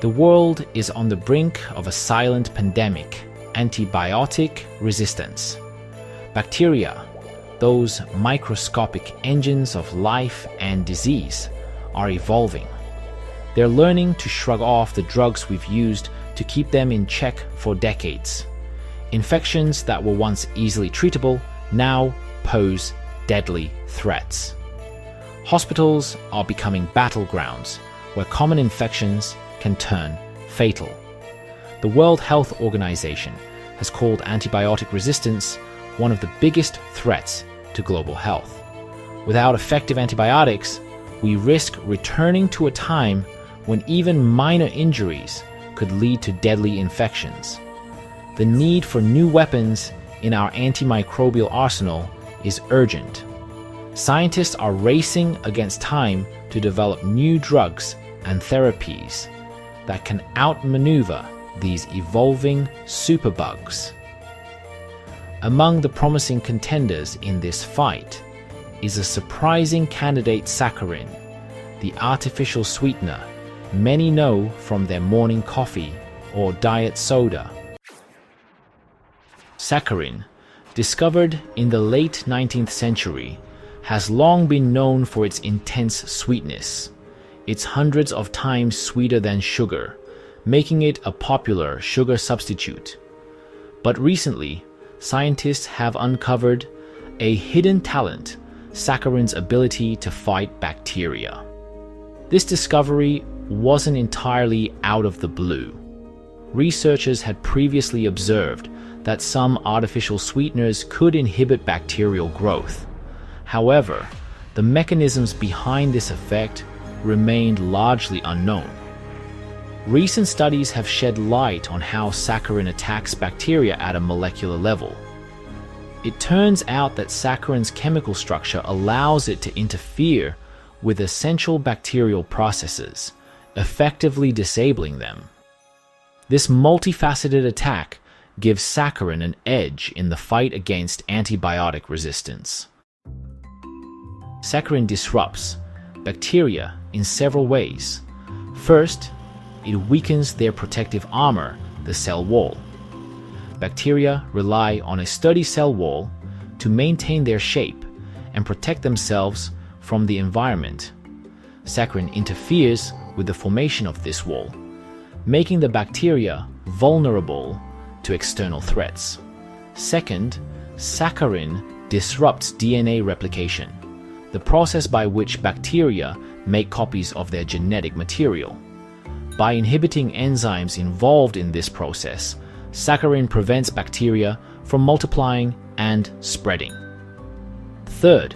The world is on the brink of a silent pandemic, antibiotic resistance. Bacteria, those microscopic engines of life and disease, are evolving. They're learning to shrug off the drugs we've used to keep them in check for decades. Infections that were once easily treatable now pose deadly threats. Hospitals are becoming battlegrounds where common infections can turn fatal. The World Health Organization has called antibiotic resistance one of the biggest threats to global health. Without effective antibiotics, we risk returning to a time when even minor injuries could lead to deadly infections. The need for new weapons in our antimicrobial arsenal is urgent. Scientists are racing against time to develop new drugs and therapies that can outmaneuver these evolving superbugs. Among the promising contenders in this fight is a surprising candidate, Saccharin, the artificial sweetener many know from their morning coffee or diet soda. Saccharin, discovered in the late 19th century, has long been known for its intense sweetness. It's hundreds of times sweeter than sugar, making it a popular sugar substitute. But recently, scientists have uncovered a hidden talent, saccharin's ability to fight bacteria. This discovery wasn't entirely out of the blue. Researchers had previously observed that some artificial sweeteners could inhibit bacterial growth. However, the mechanisms behind this effect remained largely unknown. Recent studies have shed light on how saccharin attacks bacteria at a molecular level. It turns out that saccharin's chemical structure allows it to interfere with essential bacterial processes, effectively disabling them. This multifaceted attack gives saccharin an edge in the fight against antibiotic resistance. Saccharin disrupts bacteria in several ways. First, it weakens their protective armor, the cell wall. Bacteria rely on a sturdy cell wall to maintain their shape and protect themselves from the environment. Saccharin interferes with the formation of this wall, making the bacteria vulnerable to external threats. Second, saccharin disrupts DNA replication, the process by which bacteria make copies of their genetic material. By inhibiting enzymes involved in this process, saccharin prevents bacteria from multiplying and spreading. Third,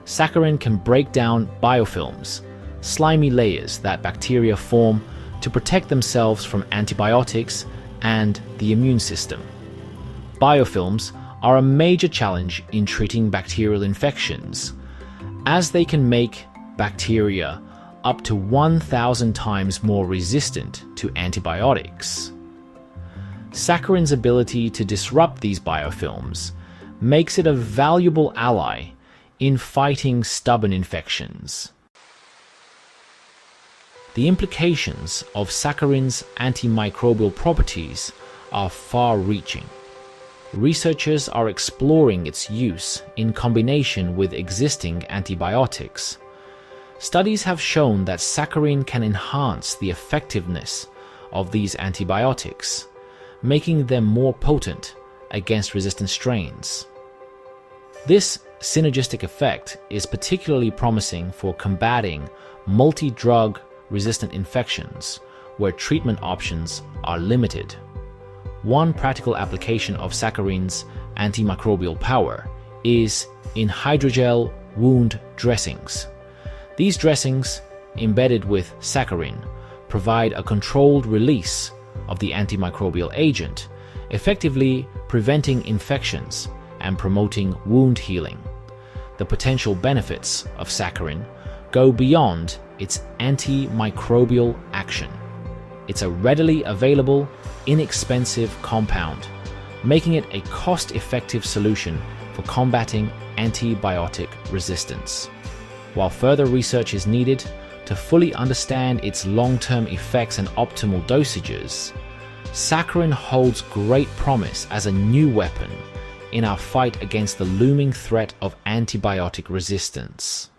saccharin can break down biofilms, slimy layers that bacteria form to protect themselves from antibiotics and the immune system. Biofilms are a major challenge in treating bacterial infections, as they can make bacteria up to 1,000 times more resistant to antibiotics. Saccharin's ability to disrupt these biofilms makes it a valuable ally in fighting stubborn infections. The implications of saccharin's antimicrobial properties are far-reaching. Researchers are exploring its use in combination with existing antibiotics. Studies have shown that saccharin can enhance the effectiveness of these antibiotics, making them more potent against resistant strains. This synergistic effect is particularly promising for combating multidrug-resistant infections, where treatment options are limited. One practical application of saccharin's antimicrobial power is in hydrogel wound dressings. These dressings, embedded with saccharin, provide a controlled release of the antimicrobial agent, effectively preventing infections and promoting wound healing. The potential benefits of saccharin go beyond its antimicrobial action. It's a readily available, inexpensive compound, making it a cost-effective solution for combating antibiotic resistance. While further research is needed to fully understand its long-term effects and optimal dosages, Saccharin holds great promise as a new weapon in our fight against the looming threat of antibiotic resistance.